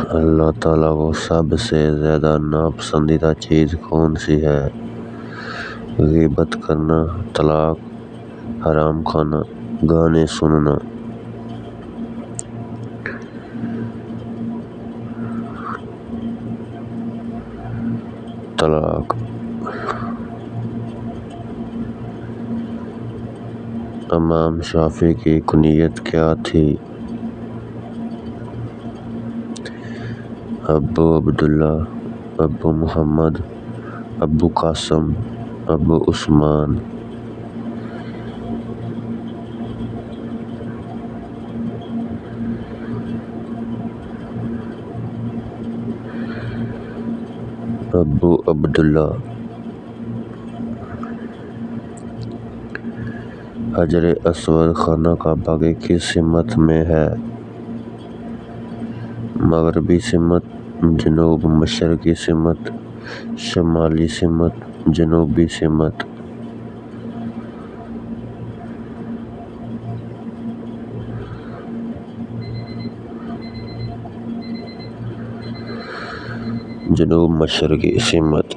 اللہ تعالیٰ کو سب سے زیادہ ناپسندیدہ چیز کون سی ہے؟ غیبت کرنا، طلاق، حرام کھانا، گانے سننا۔ طلاق۔ امام شافعی کی کنیت کیا تھی؟ ابو عبداللہ، ابو محمد، ابو قاسم، ابو عثمان۔ ابو عبداللہ۔ حجر اسود خانہ کعبہ کی کس سمت میں ہے؟ مغربی سمت، جنوب مشرقی سمت، شمالی سمت، جنوبی سمت۔ جنوب مشرقی سمت۔